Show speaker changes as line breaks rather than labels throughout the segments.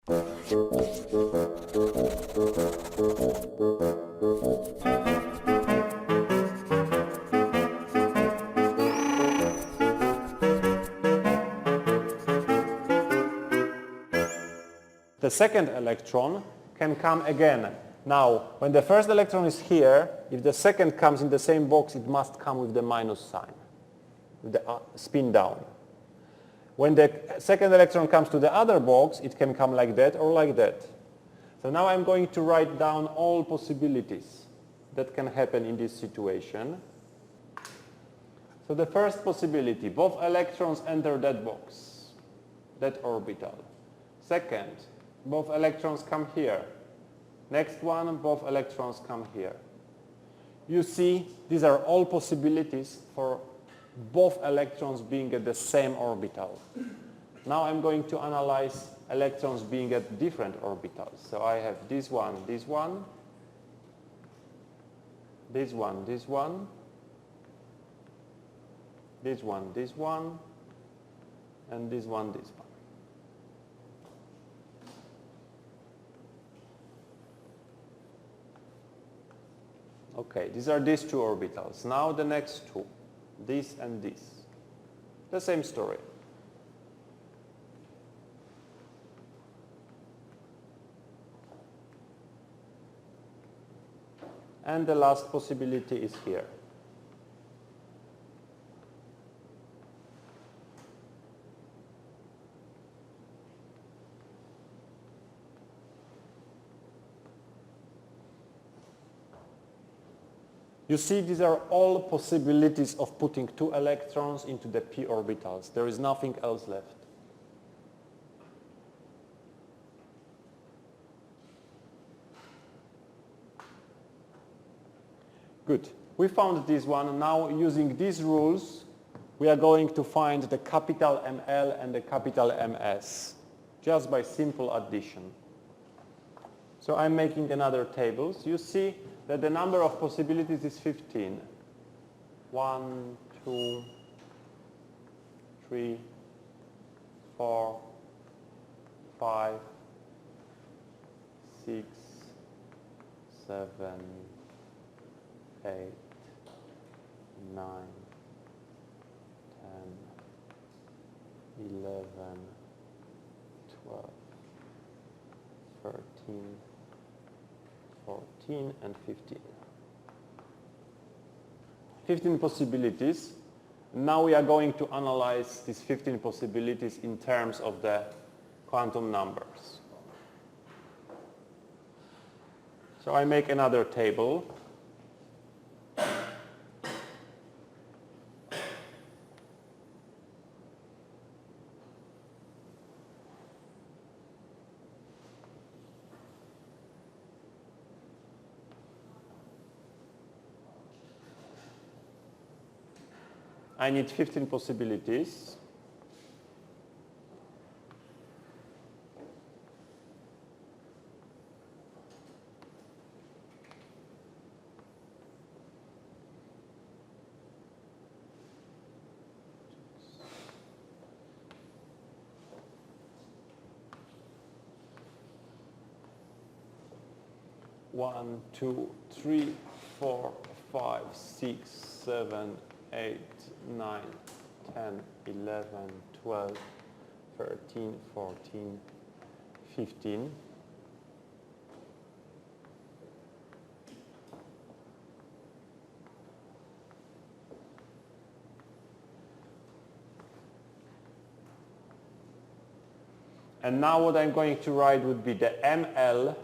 The second electron can come again. Now, when the first electron is here, if the second comes in the same box, it must come with the minus sign, with the spin down. When the second electron comes to the other box, it can come like that or like that. So now I'm going to write down all possibilities that can happen in this situation. So the first possibility, both electrons enter that box, that orbital. Second, both electrons come here. Next one, both electrons come here. You see, these are all possibilities for both electrons being at the same orbital. Now I'm going to analyze electrons being at different orbitals. So I have this one, this one, this one, this one, this one, this one, and this one, this one. Okay, these are these two orbitals. Now the next two, this and this. The same story. And the last possibility is here. You see, these are all possibilities of putting two electrons into the p orbitals. There is nothing else left. Good. We found this one. Now, using these rules, we are going to find the capital ML and the capital MS, just by simple addition. So I'm making another table. So you see that the number of possibilities is 15. 1, 2, 3, 4, 5, 6, 7, 8, 9, 10, 11, 12, 13, 14 and 15. 15 possibilities. Now we are going to analyze these 15 possibilities in terms of the quantum numbers. So I make another table. I need 15 possibilities. One, two, three, 4, 5, 6, 7, 8, 9, 10, 11, 12, 13, 14, 15. And now what I'm going to write would be the ML,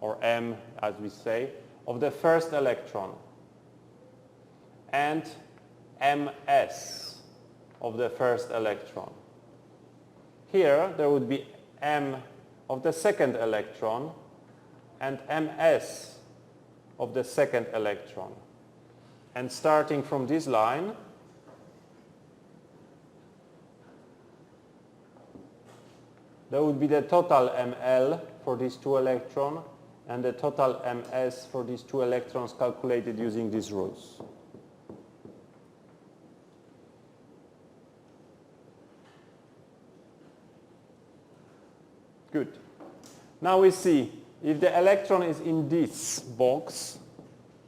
or M as we say, of the first electron, and MS of the first electron. Here there would be M of the second electron and MS of the second electron. And starting from this line, there would be the total ML for these two electrons and the total MS for these two electrons calculated using these rules. Good. Now we see if the electron is in this box,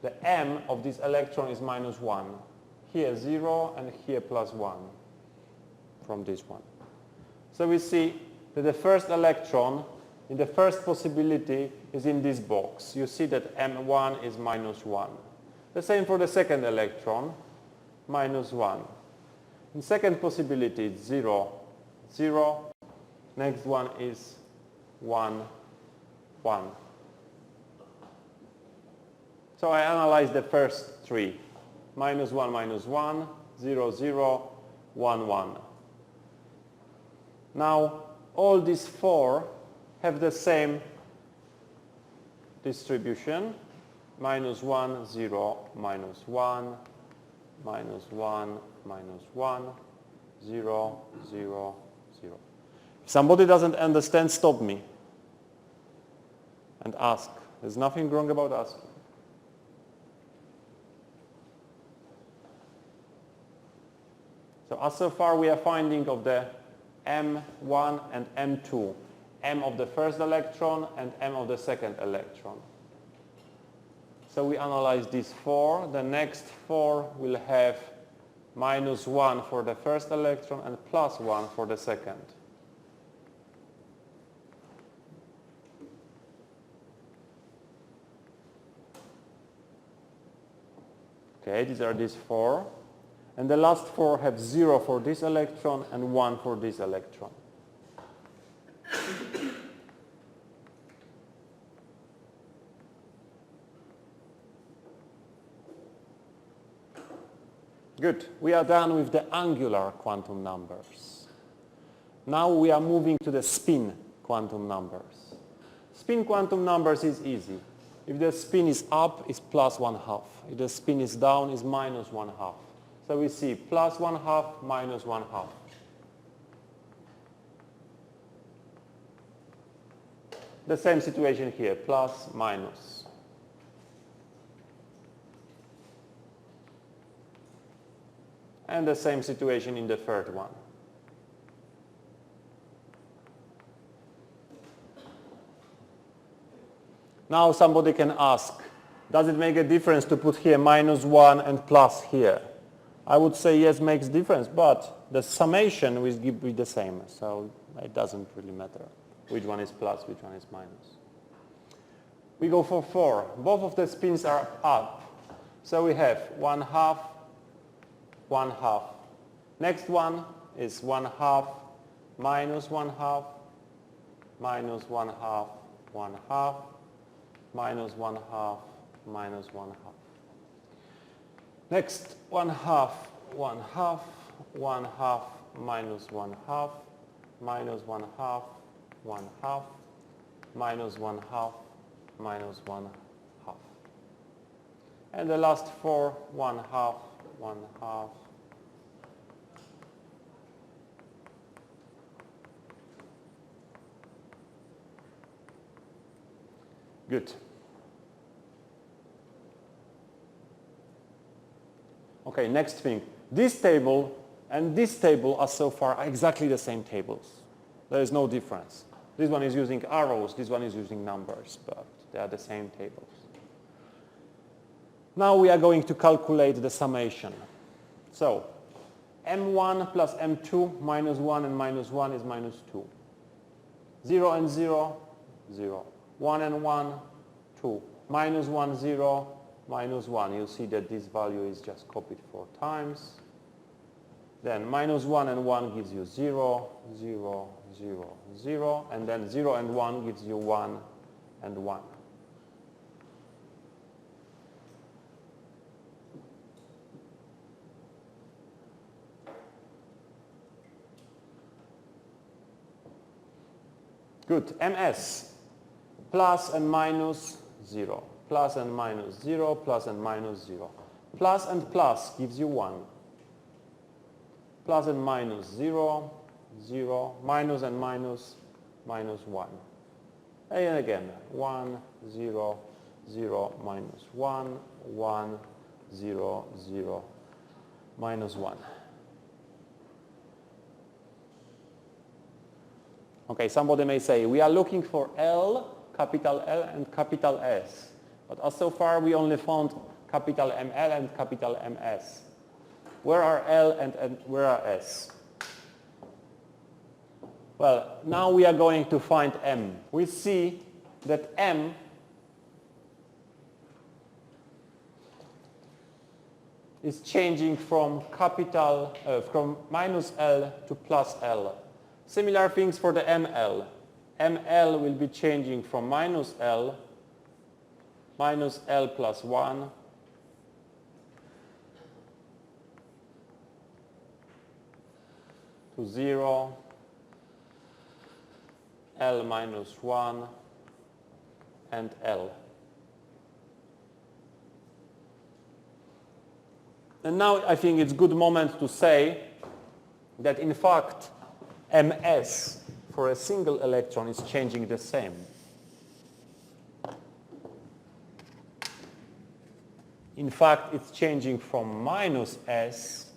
the m of this electron is minus 1. Here 0 and here plus 1 from this one. So we see that the first electron in the first possibility is in this box. You see that m1 is minus 1. The same for the second electron, minus 1. In second possibility it's 0, 0. Next one is 1, 1. So I analyze the first three. Minus 1, 0, 0, 1, 1. Now all these four have the same distribution. Minus 1, 0, minus 1, minus 1, minus 1, 0, 0, 0. If somebody doesn't understand, stop me and ask. There's nothing wrong about asking. So as so far we are finding of the M1 and M2, M of the first electron and M of the second electron. So we analyze these four. The next four will have minus 1 for the first electron and plus 1 for the second. Okay, these are these four. And the last four have 0 for this electron and 1 for this electron. Good. We are done with the angular quantum numbers. Now we are moving to the spin quantum numbers. Spin quantum numbers is easy. If the spin is up, it's plus 1/2. If the spin is down, it's minus 1/2. So we see plus 1/2, minus 1/2. The same situation here, plus, minus. And the same situation in the third one. Now somebody can ask, does it make a difference to put here minus 1 and plus here? I would say yes, makes difference, but the summation will be the same, so it doesn't really matter which one is plus, which one is minus. We go for 4. Both of the spins are up, so we have 1/2, 1/2. Next one is 1/2, minus 1/2, minus 1/2, 1/2, minus 1/2, minus 1/2. Next, 1/2, 1/2, 1/2, minus 1/2, minus 1/2, 1/2, minus 1/2, minus 1/2. And the last four, 1/2, 1/2. Good. Okay, next thing. This table and this table are so far exactly the same tables. There is no difference. This one is using arrows, this one is using numbers, but they are the same tables. Now we are going to calculate the summation. So, M1 plus M2 minus 1 and minus 1 is minus 2. 0 and 0, 0. 1 and 1, 2. Minus 1, 0, minus 1. You'll see that this value is just copied 4 times. Then minus 1 and 1 gives you 0, 0, 0, 0. And then 0 and 1 gives you 1 and 1. Good. MS. Plus and minus 0. Plus and minus 0. Plus and minus 0. Plus and plus gives you 1. Plus and minus 0. 0. Minus and minus, minus 1. And again, 1, 0, 0, minus 1, 1, 0, 0, minus 1. Okay, somebody may say, we are looking for L, capital L, and capital S. But as so far, we only found capital ML and capital MS. Where are L and where are S? Well, now we are going to find M. We see that M is changing from from minus L to plus L. Similar things for the ML. ML will be changing from minus L plus 1, to 0, L minus 1, and L. And now I think it's a good moment to say that in fact MS for a single electron is changing the same. In fact, it's changing from minus S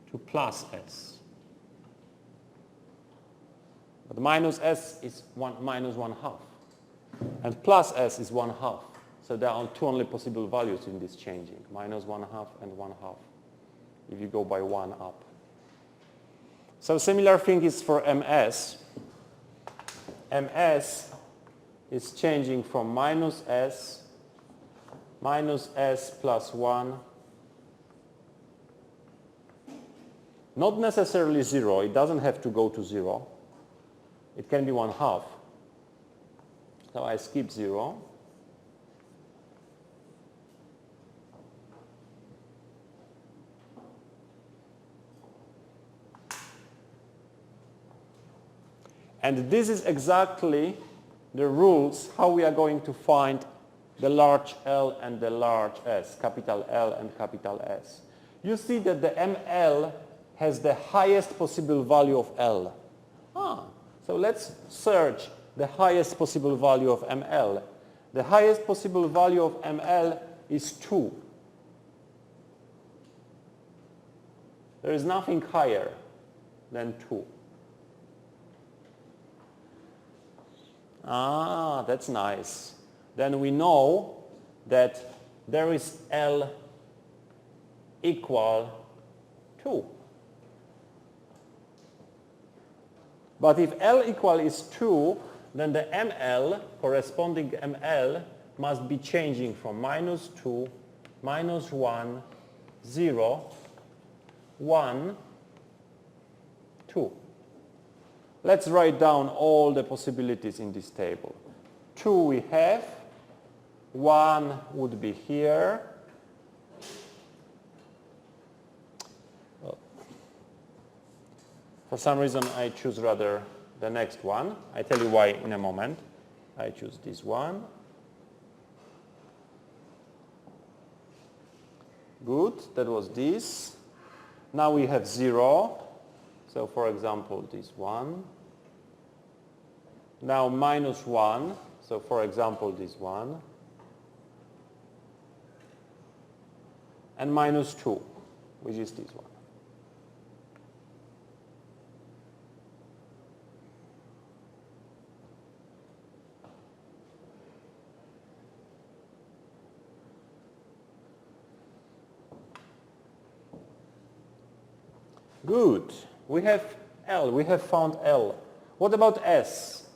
to plus S. But minus S is minus 1/2. And plus S is 1/2. So there are two only possible values in this changing, minus 1/2 and 1/2, if you go by 1 up. So similar thing is for MS. MS is changing from minus S plus 1, not necessarily 0, it doesn't have to go to 0. It can be 1/2. So I skip 0. And this is exactly the rules how we are going to find the large L and the large S, capital L and capital S. You see that the ML has the highest possible value of L. So let's search the highest possible value of ML. The highest possible value of ML is 2. There is nothing higher than 2. That's nice. Then we know that there is L equal 2. But if L equal is 2, then the ML, corresponding ML, must be changing from minus 2, minus 1, 0, 1, 2. Let's write down all the possibilities in this table. 2 we have, 1 would be here. For some reason I choose rather the next one. I tell you why in a moment. I choose this one. Good, that was this. Now we have 0. So for example this one. Now minus 1. So for example this one. And minus 2, which is this one. Good. We have L. We have found L. What about S?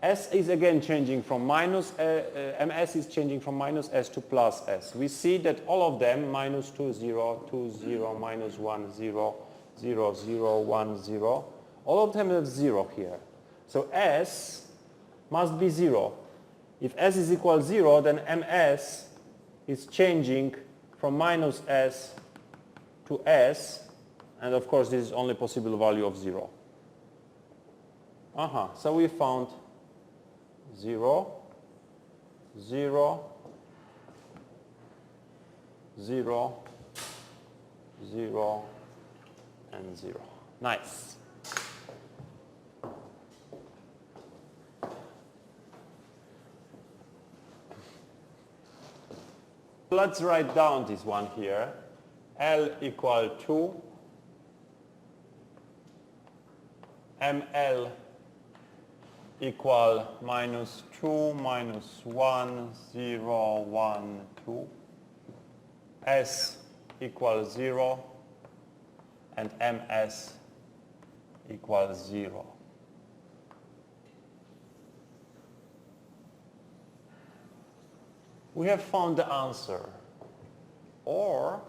S is again changing from MS is changing from minus S to plus S. We see that all of them, minus 2, 0, 2, 0, minus 1, 0, 0, 0, 1, 0, all of them have 0 here. So S must be 0. If S is equal 0, then MS is changing from minus S to S. And of course, this is only possible value of 0. So we found 0, 0, 0, 0, and 0. Nice. Let's write down this one here. L equal to ML equal minus 2, minus 1, 0, 1, 2. S equals 0 and MS equals 0. We have found the answer. Or,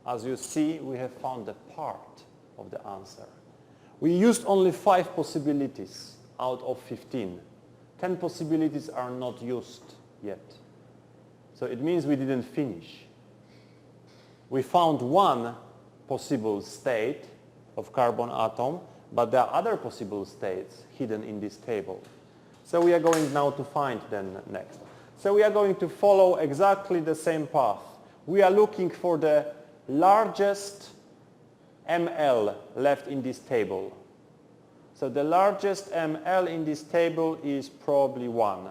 as you see, we have found the part of the answer. We used only 5 possibilities out of 15. 10 possibilities are not used yet. So it means we didn't finish. We found one possible state of carbon atom, but there are other possible states hidden in this table. So we are going now to find them next. So we are going to follow exactly the same path. We are looking for the largest ML left in this table. So the largest ML in this table is probably 1.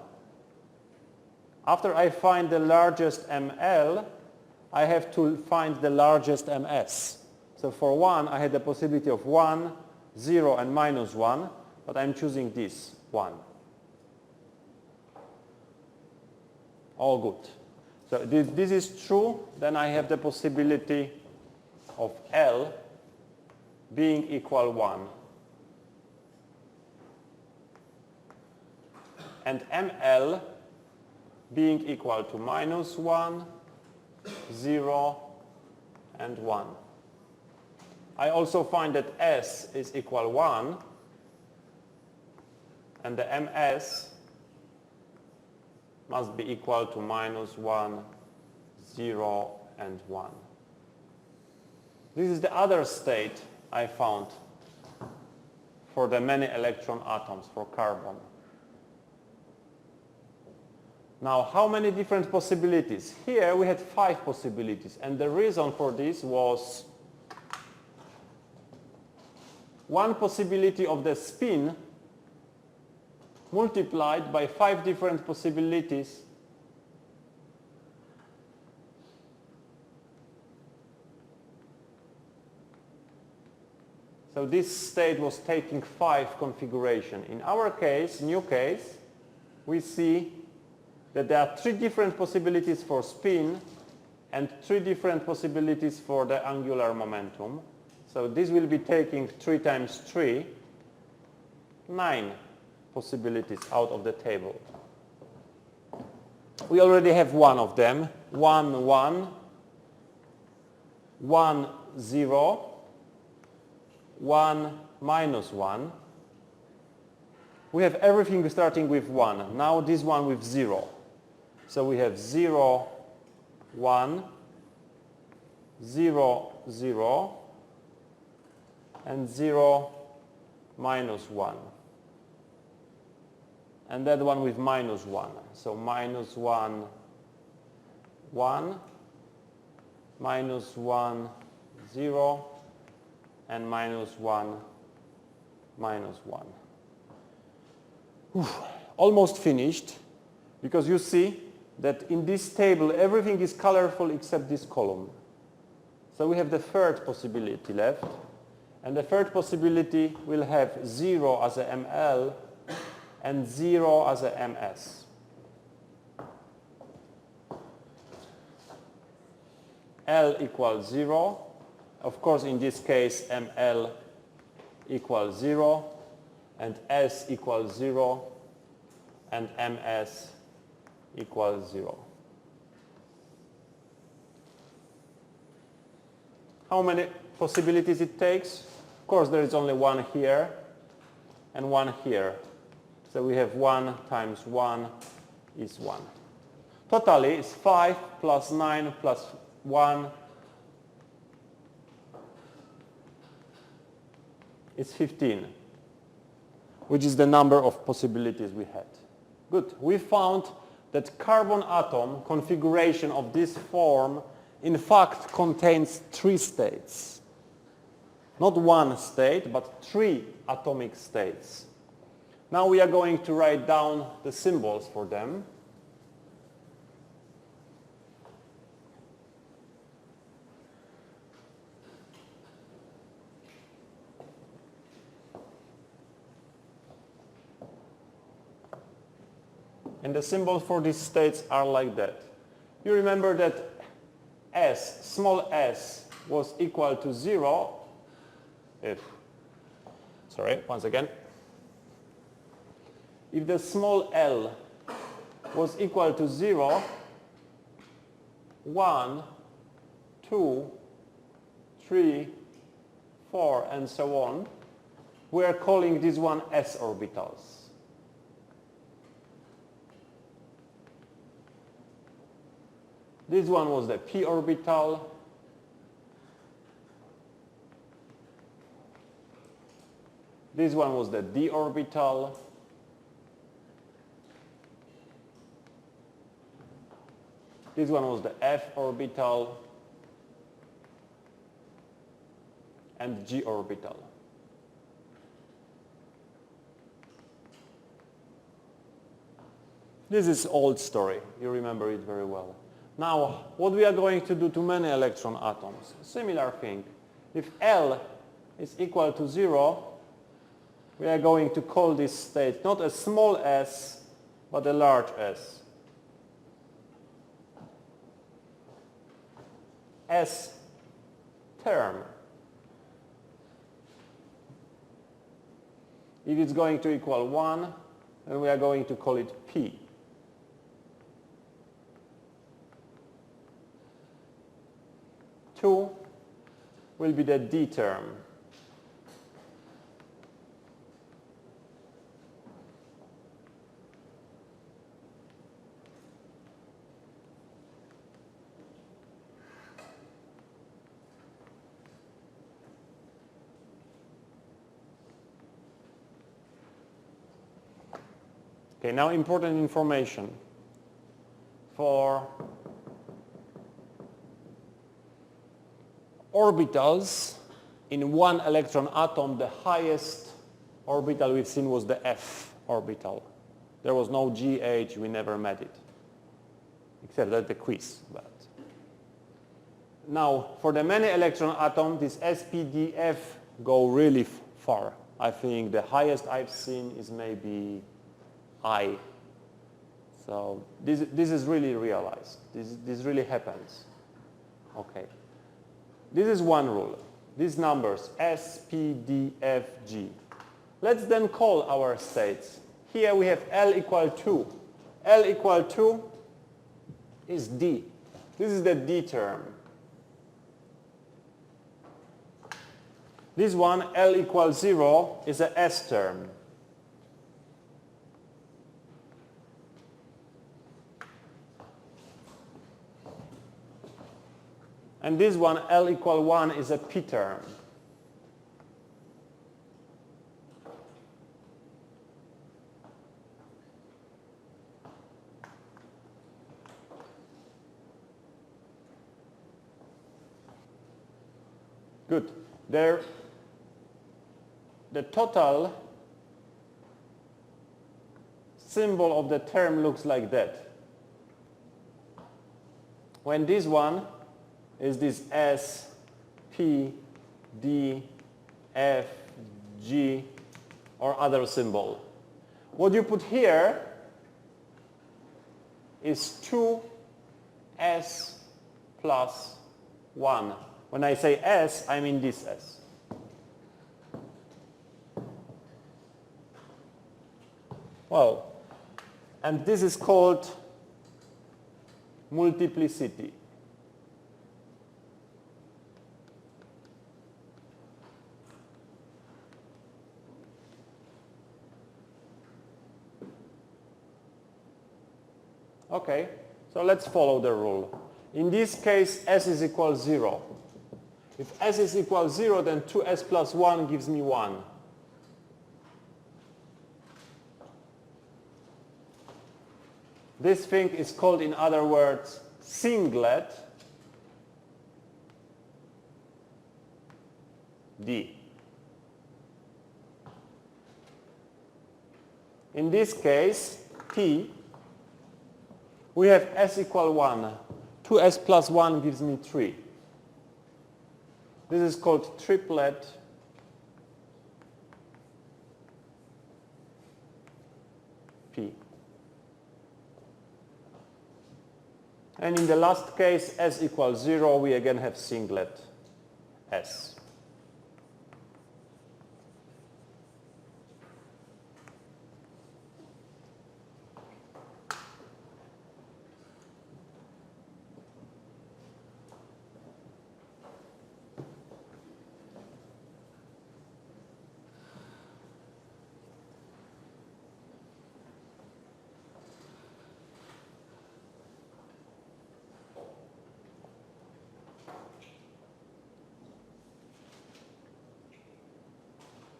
After I find the largest ML, I have to find the largest MS. So for 1, I had the possibility of 1, 0, and minus 1, but I'm choosing this 1. All good. So if this is true, then I have the possibility of L being equal 1. And ML being equal to minus 1, 0, and 1. I also find that S is equal 1, and the MS must be equal to minus 1, 0, and 1. This is the other state I found for the many electron atoms for carbon. Now, how many different possibilities? Here we had 5 possibilities, and the reason for this was one possibility of the spin multiplied by 5 different possibilities so this state was taking 5 configuration. In our case, new case, we see that there are 3 different possibilities for spin and 3 different possibilities for the angular momentum. So this will be taking 3 times 3, 9 possibilities out of the table. We already have one of them, 1, 1, 1, 0, 1, minus 1. We have everything starting with 1. Now this one with 0. So we have 0, 1, 0, 0, and 0, minus 1. And that one with minus 1. So minus 1, 1, minus 1, 0, and minus 1, minus 1. Whew. Almost finished, because you see that in this table everything is colorful except this column. So we have the third possibility left, and the third possibility will have 0 as a ML and 0 as a MS. L equals 0. Of course, in this case, ML equals 0, and S equals 0, and MS equals 0. How many possibilities it takes? Of course, there is only one here and one here. So we have 1 times 1 is 1. Totally, it's 5 plus 9 plus 1 is 15, which is the number of possibilities we had. Good. We found that carbon atom configuration of this form in fact contains 3 states. Not one state, but 3 atomic states. Now we are going to write down the symbols for them. And the symbols for these states are like that. You remember that S, small s, was equal to 0 if, once again, if the small l was equal to 0, 1, 2, 3, 4, and so on, we are calling this one s orbitals. This one was the p orbital. This one was the d orbital. This one was the f orbital and g orbital. This is old story. You remember it very well. Now, what we are going to do to many electron atoms? Similar thing. If L is equal to 0, we are going to call this state not a small s, but a large s. S term. If it's going to equal 1, then we are going to call it P. Two will be the D term. Okay, now important information. For orbitals in one electron atom, the highest orbital we've seen was the f orbital. There was no GH, we never met it, except at the quiz. But now, for the many electron atom, this SPDF go really far. I think the highest I've seen is maybe I. So this is really realized. This really happens. Okay. This is one rule. These numbers, S, P, D, F, G. Let's then call our states. Here we have L equal 2. L equal 2 is D. This is the D term. This one, L equals 0, is a S term. And this one, L equal 1, is a P term. Good. There, the total symbol of the term looks like that. When this one is this S, P, D, F, G, or other symbol. What you put here is 2S plus 1. When I say S, I mean this S. Well, and this is called multiplicity. Okay, so let's follow the rule. In this case, S is equal 0. If S is equal 0, then 2S plus 1 gives me 1. This thing is called, in other words, singlet D. In this case, T, we have S equal 1. 2S plus 1 gives me 3. This is called triplet P. And in the last case, S equals 0, we again have singlet S.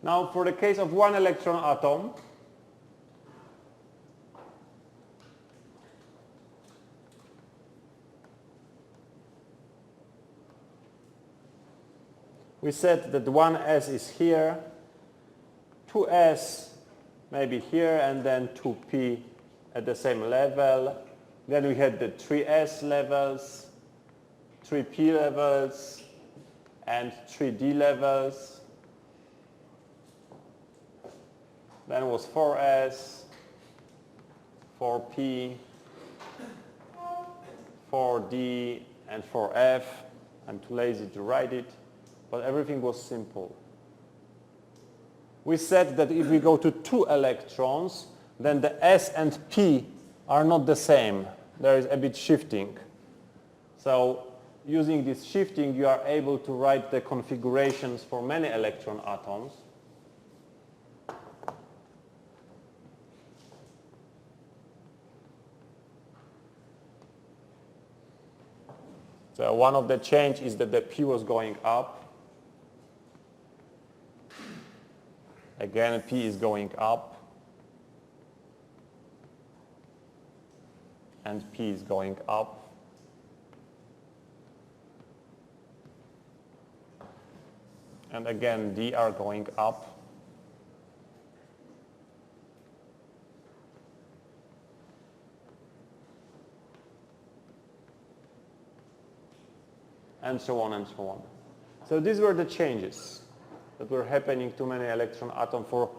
Now for the case of one electron atom, we said that 1s is here, 2s maybe here, and then 2p at the same level. Then we had the 3s levels, 3p levels, and 3d levels. Then was 4s, 4p, 4d, and 4f. I'm too lazy to write it, but everything was simple. We said that if we go to 2 electrons, then the s and p are not the same. There is a bit shifting. So using this shifting, you are able to write the configurations for many electron atoms. So one of the change is that the P was going up. Again, P is going up. And P is going up. And again, D are going up. And so on and so on. So these were the changes that were happening to many electron atoms for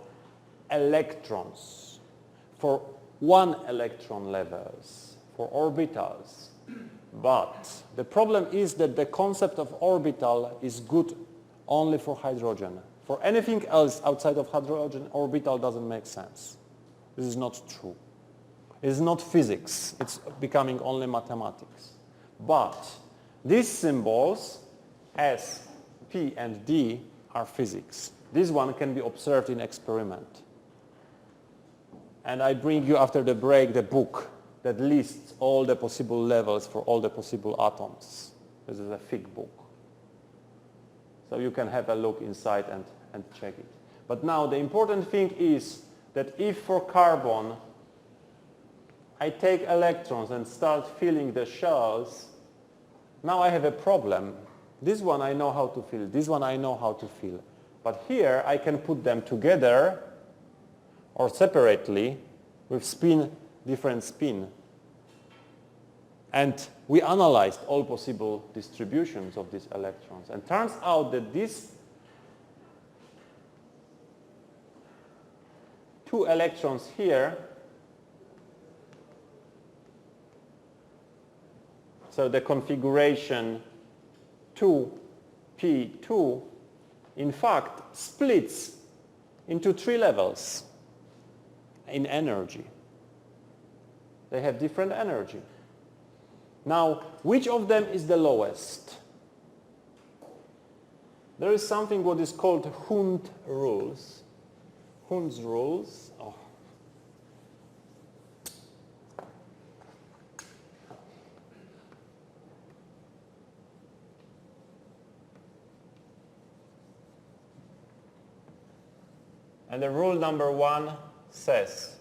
electrons, for 1 electron levels, for orbitals. But the problem is that the concept of orbital is good only for hydrogen. For anything else outside of hydrogen, orbital doesn't make sense. This is not true. It is not physics. It's becoming only mathematics. But these symbols, S, P, and D, are physics. This one can be observed in experiment. And I bring you after the break the book that lists all the possible levels for all the possible atoms. This is a thick book. So you can have a look inside and check it. But now the important thing is that if for carbon I take electrons and start filling the shells, now I have a problem. This one I know how to fill, this one I know how to fill. But here I can put them together or separately with different spin. And we analyzed all possible distributions of these electrons. And turns out that these 2 electrons here, so the configuration 2p2, in fact, splits into 3 levels in energy. They have different energy. Now, which of them is the lowest? There is something what is called Hund's rules. Hund's rules. Oh. And the rule number 1 says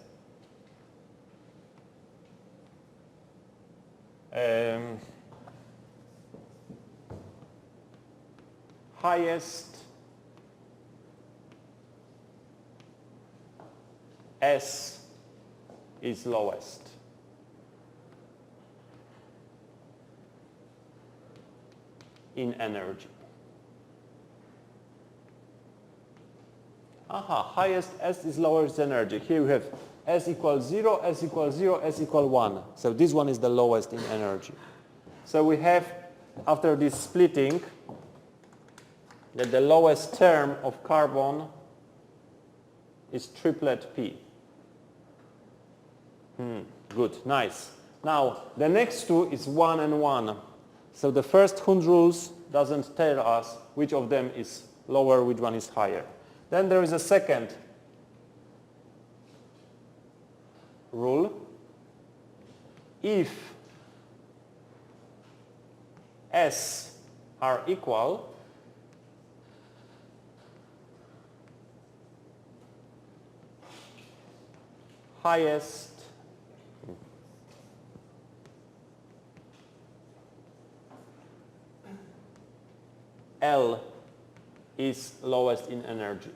highest S is lowest. In energy. Highest S is lowest energy. Here we have S equals 0, S equals 0, S equals 1. So this one is the lowest in energy. So we have, after this splitting, that the lowest term of carbon is triplet P. Good, nice. Now, the next two is 1 and 1. So the first Hund rules doesn't tell us which of them is lower, which one is higher. Then there is a second rule. If S are equal, highest L is lowest in energy.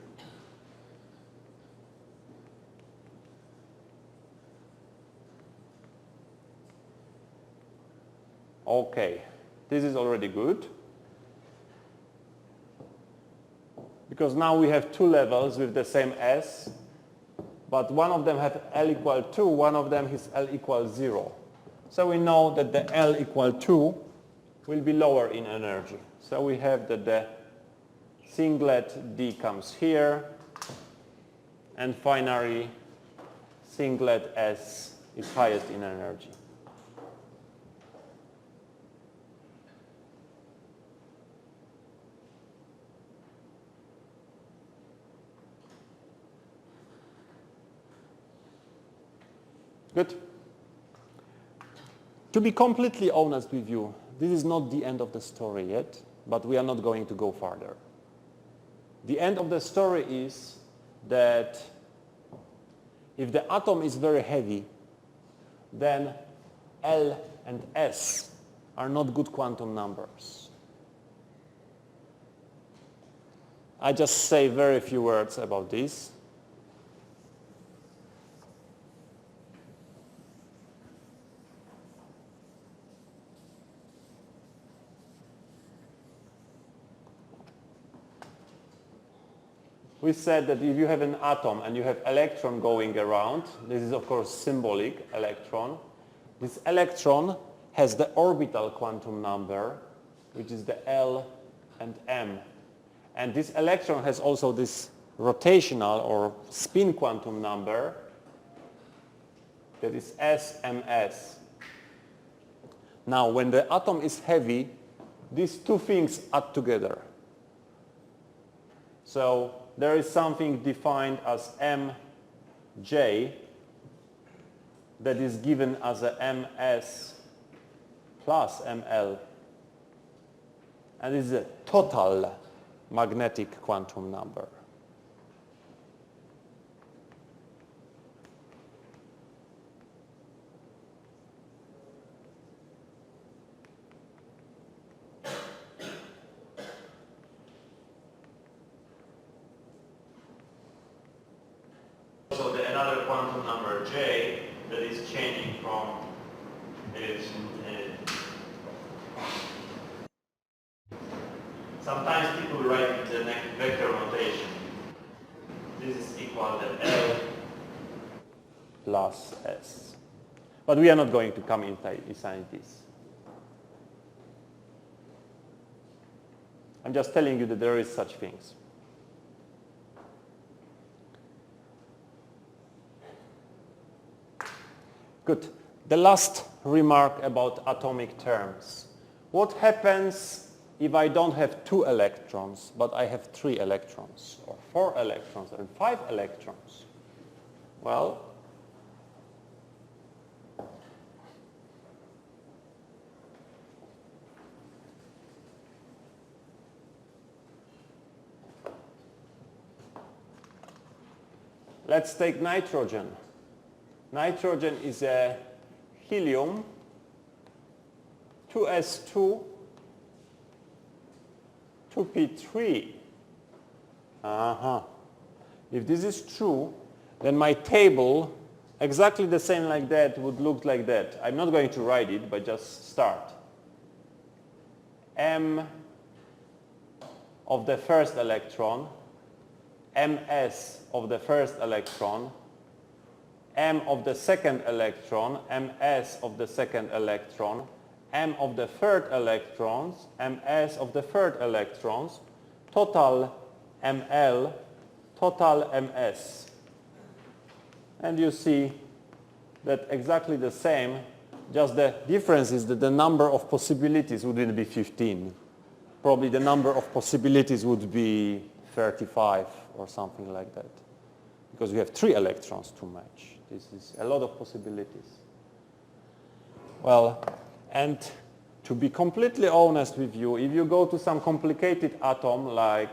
Okay, this is already good. Because now we have two levels with the same S, but one of them has L equal 2, one of them is L equal 0. So we know that the L equal 2 will be lower in energy. So we have that the singlet D comes here, and finally singlet S is highest in energy. Good. To be completely honest with you, this is not the end of the story yet, but we are not going to go further. The end of the story is that if the atom is very heavy, then L and S are not good quantum numbers. I just say very few words about this. We said that if you have an atom and you have electron going around, this is of course symbolic electron. This electron has the orbital quantum number, which is the L and M. And this electron has also this rotational or spin quantum number that is SMS. Now, when the atom is heavy, these two things add together. So there is something defined as Mj that is given as a Ms plus Ml. And this is a total magnetic quantum number. So another quantum number J that is changing from is sometimes people write it in the vector notation. This is equal to L plus S. But we are not going to come inside this. I'm just telling you that there is such things. Good. The last remark about atomic terms. What happens if I don't have 2 electrons, but I have 3 electrons, or 4 electrons, and 5 electrons? Well, let's take nitrogen. Nitrogen is a helium, 2s2, 2p3. If this is true, then my table, exactly the same like that, would look like that. I'm not going to write it, but just start. M of the first electron, ms of the first electron, m of the second electron, ms of the second electron, m of the third electrons, ms of the third electrons, total ml, total ms. And you see that exactly the same, just the difference is that the number of possibilities wouldn't be 15. Probably the number of possibilities would be 35 or something like that. Because we have 3 electrons to match. This is a lot of possibilities. Well, and to be completely honest with you, if you go to some complicated atom like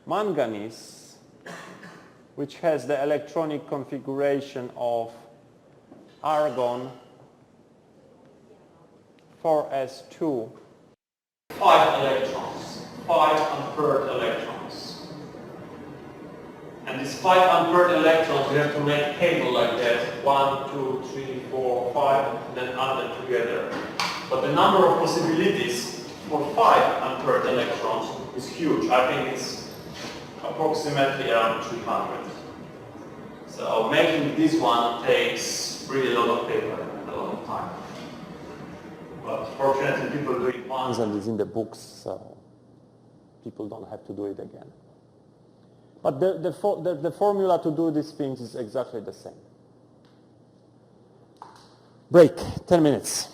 manganese, which has the electronic configuration of argon 4s2, 5 electrons, 5 unpaired electrons. And these 5 unpaired electrons, we have to make a table like that, 1, 2, 3, 4, 5, then add them together. But the number of possibilities for 5 unpaired electrons is huge. I think it's approximately around 300. So making this one takes really a lot of paper and a lot of time. But fortunately people do it once and it's in the books, so people don't have to do it again. But the formula to do these things is exactly the same. Break, 10 minutes.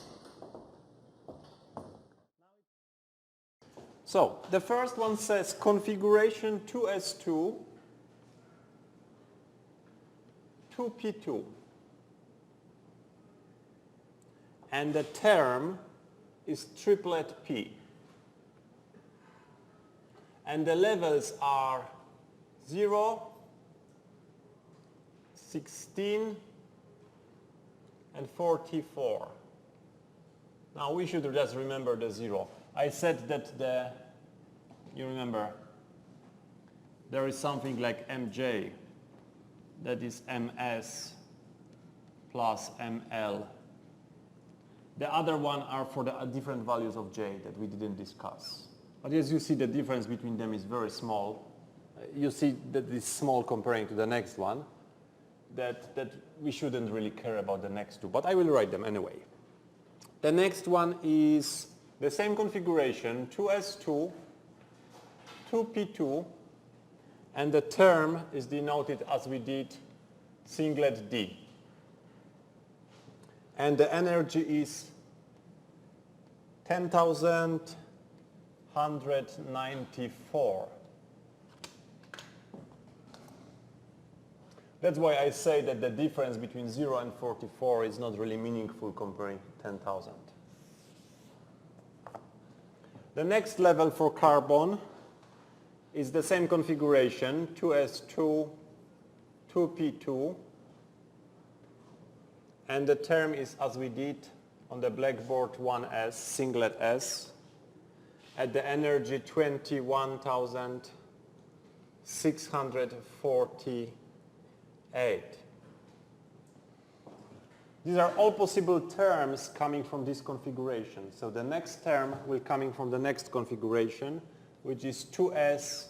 So the first one says configuration 2s2, 2p2. And the term is triplet P. And the levels are 0, 16, and 44. Now we should just remember the 0. I said that you remember, there is something like Mj, that is Ms plus Ml. The other one are for the different values of J that we didn't discuss. But as you see, the difference between them is very small. You see that it's small comparing to the next one, that we shouldn't really care about the next two, but I will write them anyway. The next one is the same configuration, 2s2, 2p2, and the term is denoted as we did singlet D. And the energy is 10,194. That's why I say that the difference between 0 and 44 is not really meaningful comparing 10,000. The next level for carbon is the same configuration, 2s2, 2p2, and the term is as we did on the blackboard 1s, singlet S, at the energy 21,648. These are all possible terms coming from this configuration. So the next term will coming from the next configuration, which is 2s,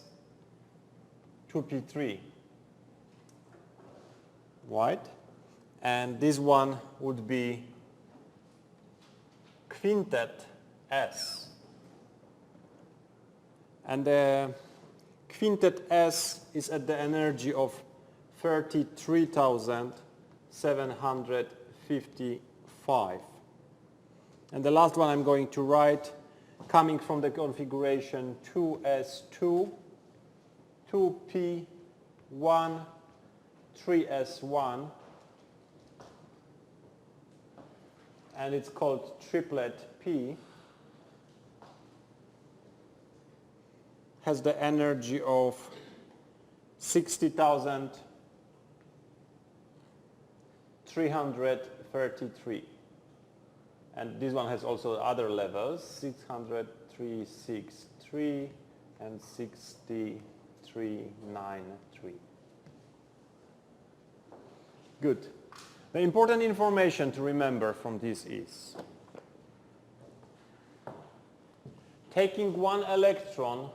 2p3. Right? And this one would be quintet S. And the quintet S is at the energy of 33,755. And the last one I'm going to write, coming from the configuration 2s2, 2p1, 3s1, and it's called triplet P, has the energy of 60,333. And this one has also other levels, 600,363 and 6,393. Good. The important information to remember from this is taking one electron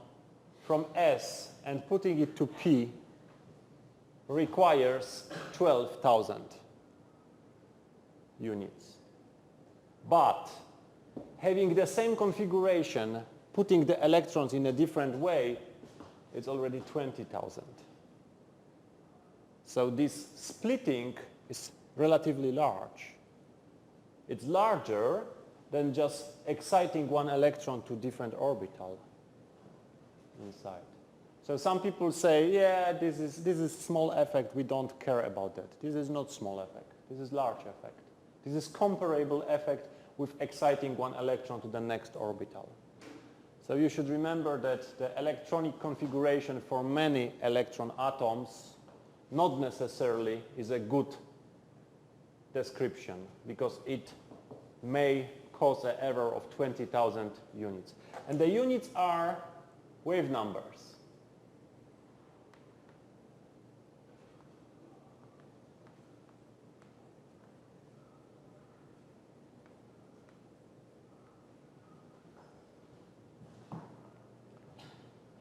from S and putting it to P requires 12,000 units. But having the same configuration, putting the electrons in a different way, it's already 20,000. So this splitting is relatively large. It's larger than just exciting one electron to different orbital inside. So some people say, yeah, this is small effect, we don't care about that. This is not small effect, this is large effect. This is comparable effect with exciting one electron to the next orbital. So you should remember that the electronic configuration for many electron atoms not necessarily is a good description, because it may cause an error of 20,000 units. And the units are wave numbers.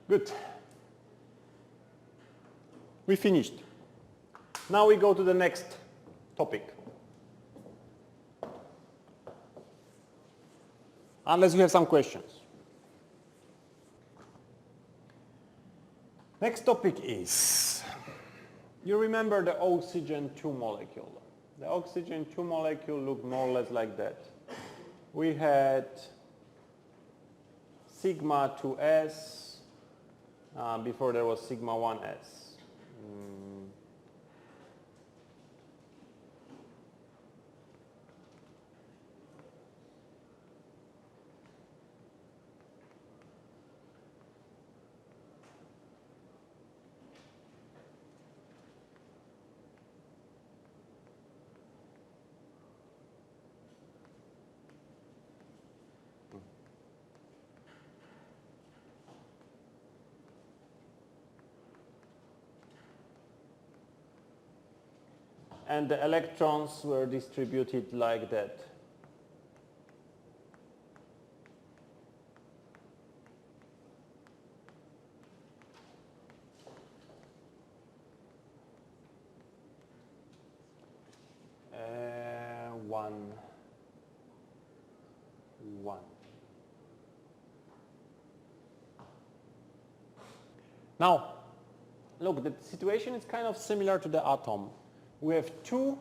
Good. We finished. Now we go to the next topic. Unless you have some questions. Next topic is, you remember the oxygen 2 molecule. The oxygen 2 molecule looked more or less like that. We had sigma 2s, before there was sigma 1s. And the electrons were distributed like that. One. Now, look, the situation is kind of similar to the atom. We have two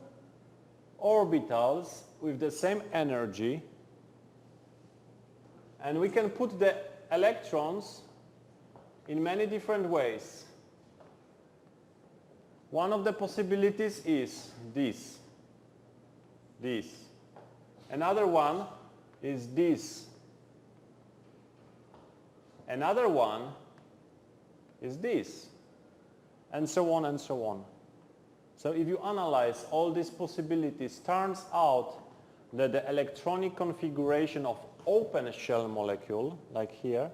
orbitals with the same energy, and we can put the electrons in many different ways. One of the possibilities is this. Another one is this. Another one is this. And so on and so on. So if you analyze all these possibilities, turns out that the electronic configuration of open shell molecule, like here,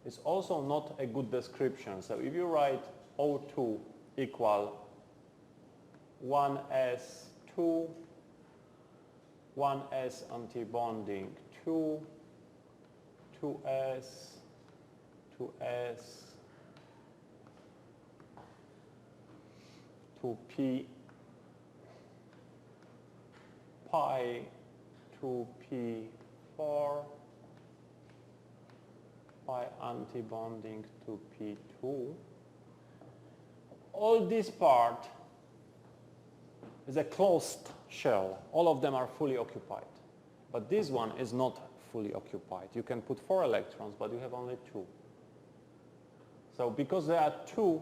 is also not a good description. So if you write O2 equal 1s2, 1s antibonding 2, 2s, 2s, 2p, pi, 2p4, pi antibonding 2p2. All this part is a closed shell. All of them are fully occupied. But this one is not fully occupied. You can put 4 electrons, but you have only 2. So because there are two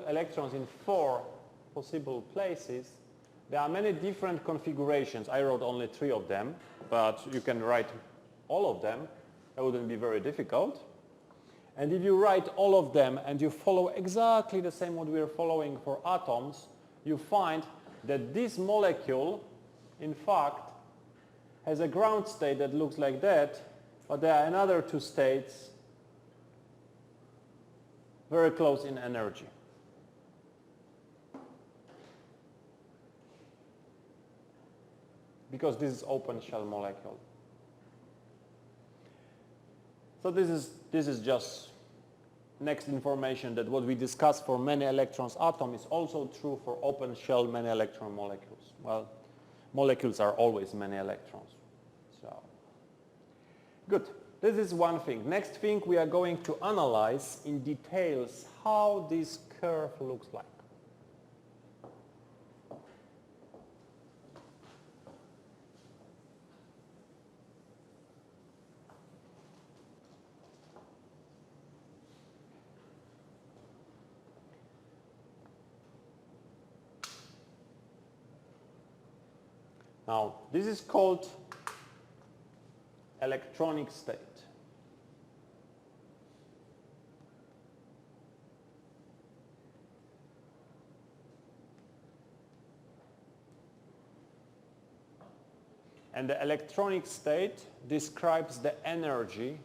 electrons in 4 possible places, there are many different configurations. I wrote only 3 of them, but you can write all of them. That wouldn't be very difficult. And if you write all of them and you follow exactly the same what we are following for atoms, you find that this molecule, in fact, has a ground state that looks like that, but there are another 2 states very close in energy. Because this is open shell molecule. So this is just next information that what we discussed for many electrons atom is also true for open shell many electron molecules. Well, molecules are always many electrons. So, good. This is one thing. Next thing, we are going to analyze in details how this curve looks like. Now, this is called electronic state. And the electronic state describes the energy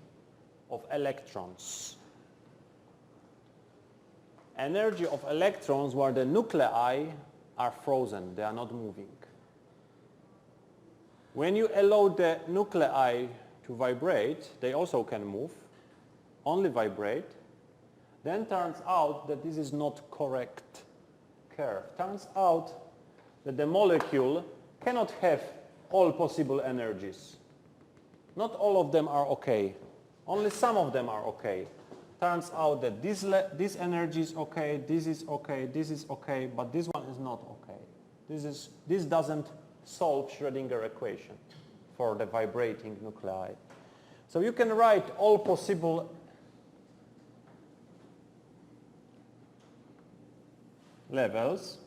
of electrons. Energy of electrons where the nuclei are frozen, they are not moving. When you allow the nuclei to vibrate, they also can move, only vibrate, then turns out that this is not correct curve. Turns out that the molecule cannot have all possible energies. Not all of them are okay. Only some of them are okay. Turns out that this energy is okay, this is okay, this is okay, but this one is not okay. This doesn't solve Schrödinger equation for the vibrating nuclei. So you can write all possible levels.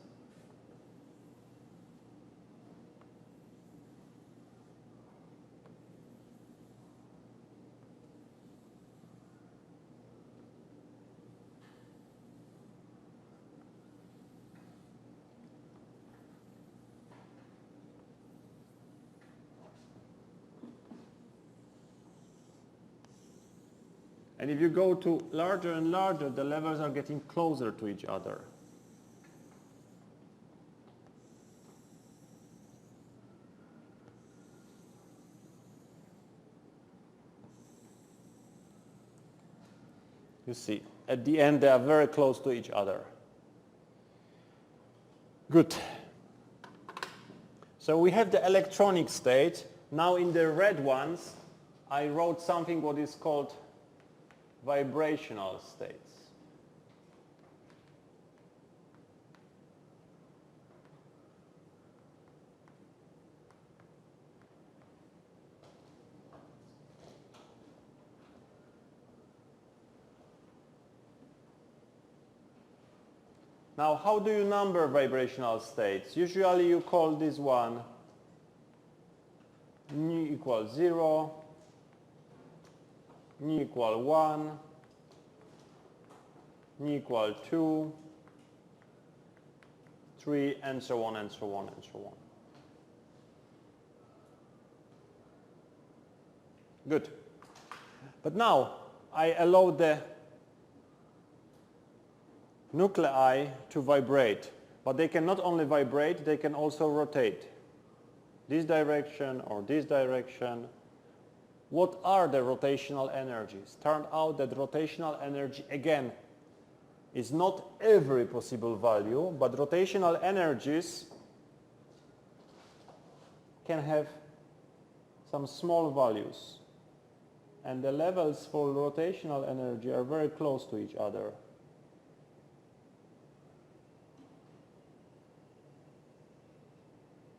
And if you go to larger and larger, the levels are getting closer to each other. You see, at the end they are very close to each other. Good. So we have the electronic state. Now in the red ones, I wrote something what is called vibrational states. Now, how do you number vibrational states? Usually you call this one nu equals 0, nu equal 1, nu equal 2, 3, and so on and so on and so on. Good. But now I allow the nuclei to vibrate, but they can not only vibrate, they can also rotate. This direction or this direction. What are the rotational energies? Turned out that rotational energy, again, is not every possible value, but rotational energies can have some small values. And the levels for rotational energy are very close to each other.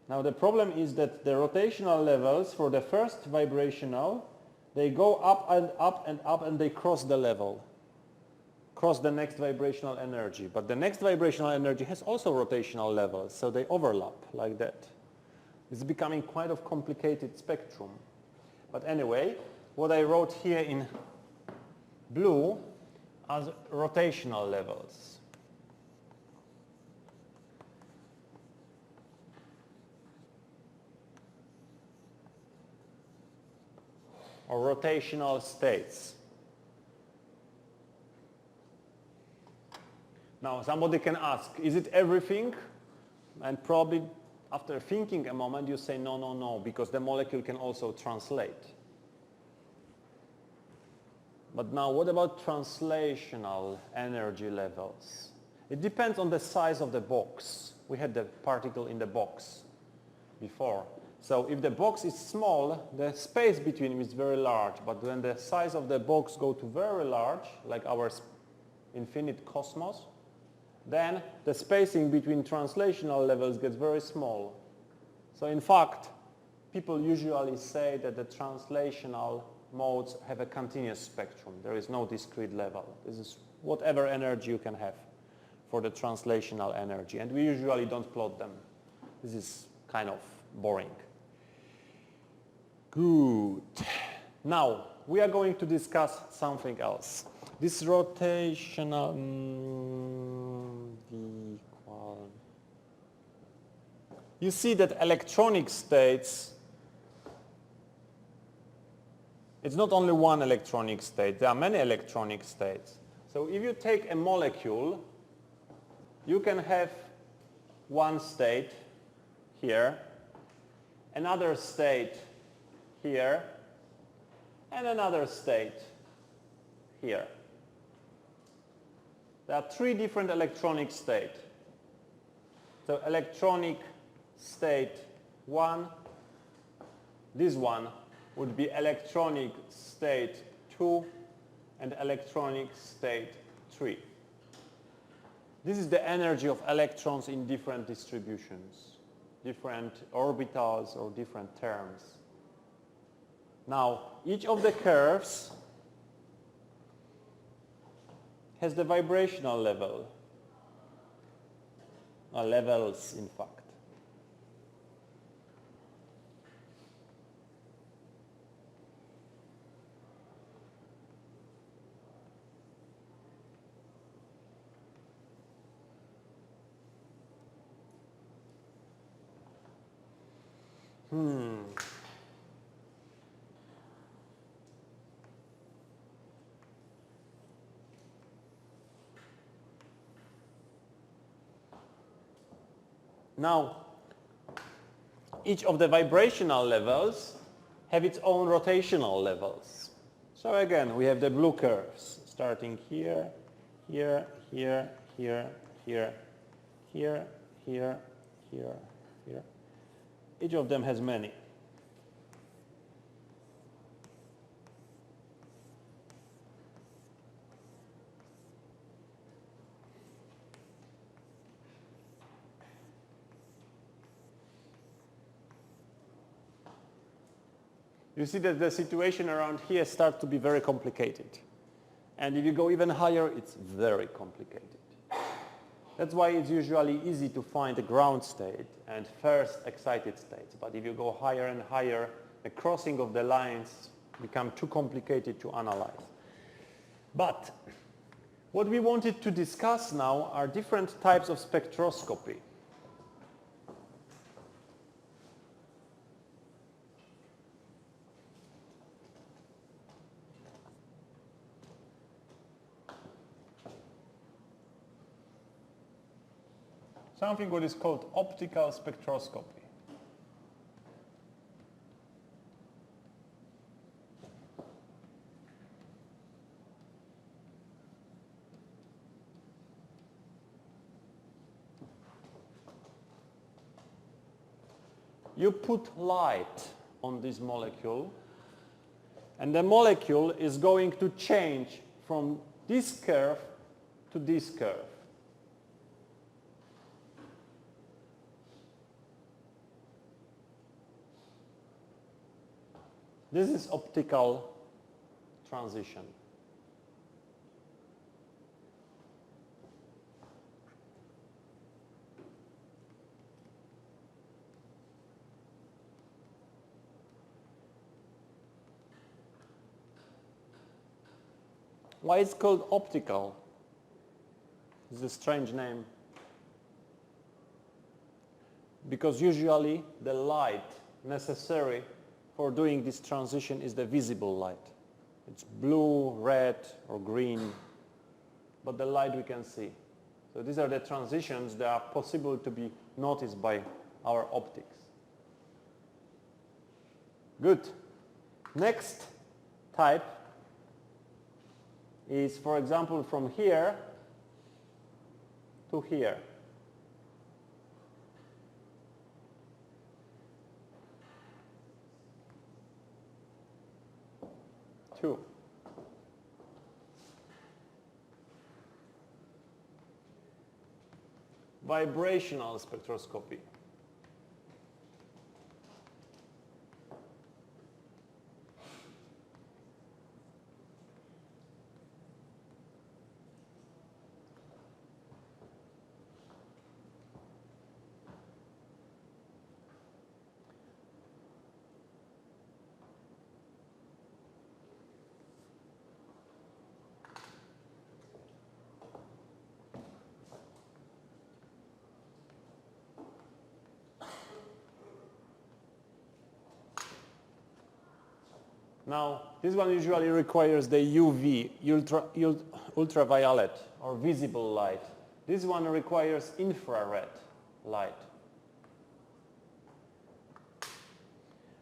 Now the problem is that the rotational levels for the first vibrational, they go up and up and up and they cross the level, cross the next vibrational energy. But the next vibrational energy has also rotational levels, so they overlap like that. It's becoming quite a complicated spectrum. But anyway, what I wrote here in blue are rotational levels. Or rotational states. Now somebody can ask, is it everything? And probably after thinking a moment you say no, no, no, because the molecule can also translate. But now what about translational energy levels? It depends on the size of the box. We had the particle in the box before. So if the box is small, the space between them is very large. But when the size of the box go to very large, like our infinite cosmos, then the spacing between translational levels gets very small. So in fact, people usually say that the translational modes have a continuous spectrum. There is no discrete level. This is whatever energy you can have for the translational energy. And we usually don't plot them. This is kind of boring. Good. Now, we are going to discuss something else. This rotational equal. You see that electronic states, it's not only one electronic state, there are many electronic states. So if you take a molecule, you can have one state here, another state here, and another state here. There are three different electronic states. So electronic state 1, this one would be electronic state 2 and electronic state 3. This is the energy of electrons in different distributions, different orbitals or different terms. Now, each of the curves has the vibrational level, or levels in fact. Now, each of the vibrational levels have its own rotational levels. So again, we have the blue curves starting here, here, here, here, here, here, here, here, here. Each of them has many. You see that the situation around here starts to be very complicated. And if you go even higher, it's very complicated. That's why it's usually easy to find a ground state and first excited states. But if you go higher and higher, the crossing of the lines become too complicated to analyze. But what we wanted to discuss now are different types of spectroscopy. Something what is called optical spectroscopy. You put light on this molecule, and the molecule is going to change from this curve to this curve. This is optical transition. Why it's called optical? It's a strange name. Because usually the light necessary for doing this transition is the visible light. It's blue, red, or green, but the light we can see. So these are the transitions that are possible to be noticed by our optics. Good. Next type is, for example, from here to here. Two. Vibrational spectroscopy. Now, this one usually requires the UV, ultraviolet or visible light. This one requires infrared light.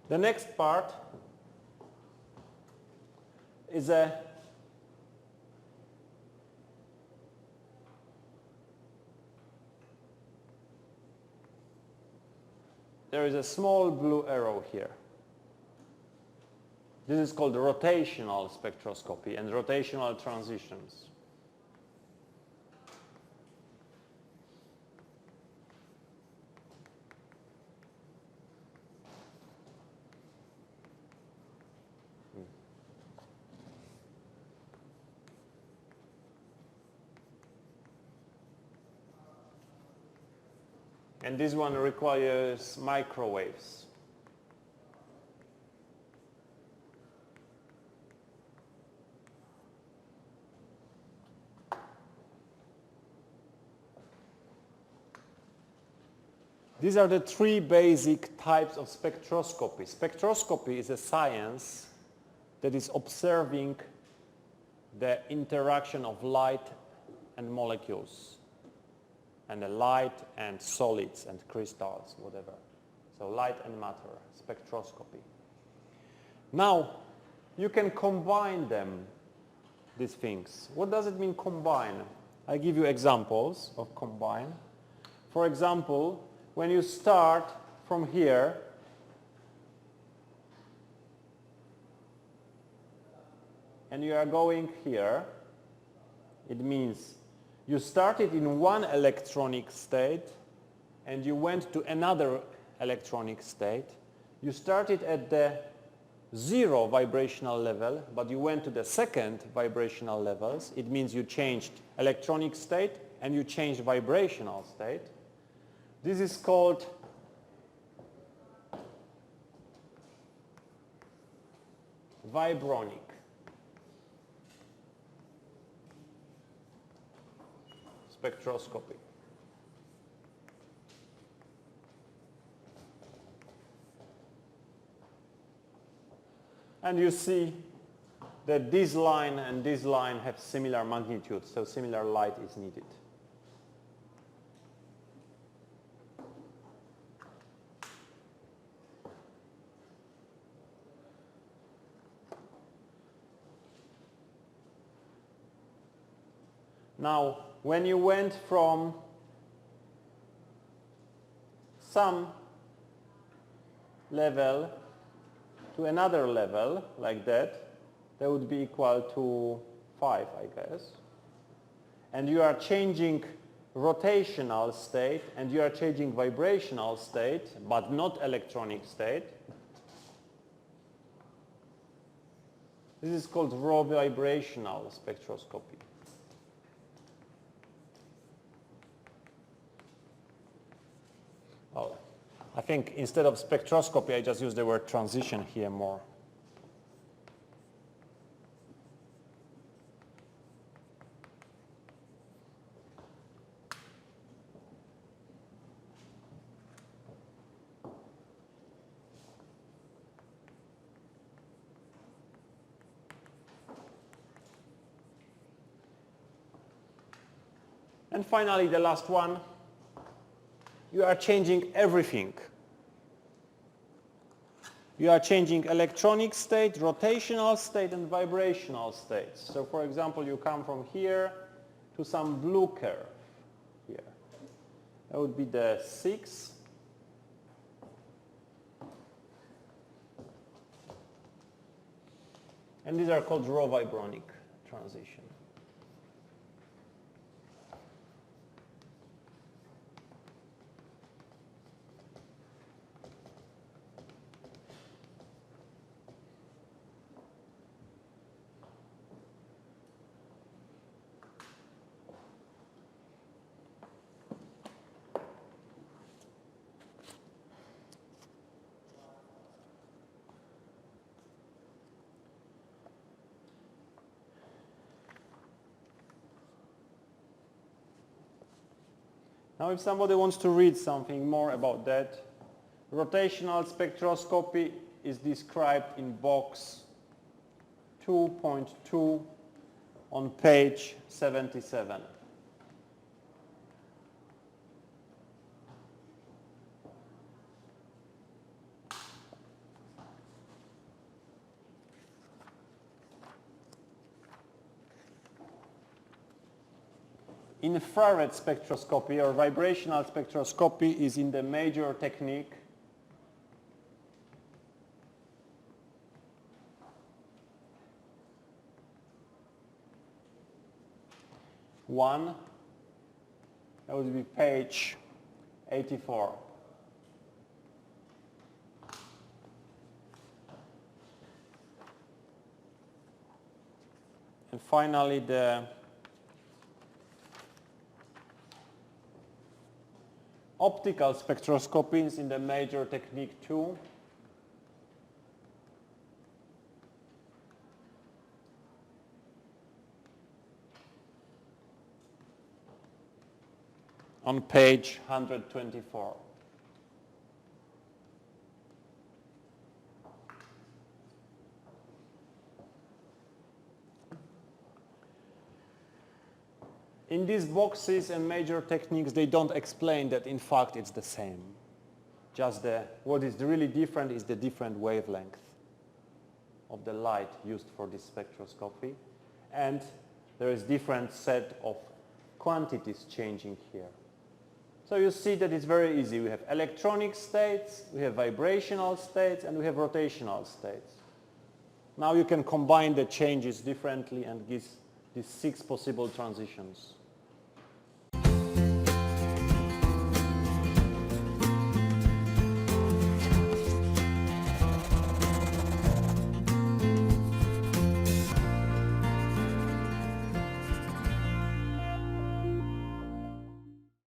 The next part is there is a small blue arrow here. This is called rotational spectroscopy and rotational transitions. And this one requires microwaves. These are the three basic types of spectroscopy. Spectroscopy is a science that is observing the interaction of light and molecules, and the light and solids and crystals, whatever. So light and matter, spectroscopy. Now, you can combine them, these things. What does it mean combine? I give you examples of combine. For example, when you start from here, and you are going here, it means you started in one electronic state and you went to another electronic state. You started at the 0 vibrational level, but you went to the second vibrational levels. It means you changed electronic state and you changed vibrational state. This is called vibronic. Spectroscopy. And you see that this line and this line have similar magnitudes, so similar light is needed. Now, when you went from some level to another level, like that would be equal to 5, I guess. And you are changing rotational state and you are changing vibrational state, but not electronic state. This is called raw vibrational spectroscopy. Oh, I think instead of spectroscopy, I just use the word transition here more. And finally, the last one. You are changing everything. you are changing electronic state, rotational state, and vibrational states. So for example, you come from here to some blue curve here. That would be the 6. And these are called raw vibronic transition. Now if somebody wants to read something more about that, rotational spectroscopy is described in box 2.2 on page 77. Infrared spectroscopy or vibrational spectroscopy is in the major technique. One, that would be page 84. And finally, the optical spectroscopy is in the major technique 2. On page 124. In these boxes and major techniques, they don't explain that in fact it's the same. Just what is really different is the different wavelength of the light used for this spectroscopy. And there is different set of quantities changing here. So you see that it's very easy. We have electronic states, we have vibrational states, and we have rotational states. Now you can combine the changes differently and give these 6 possible transitions.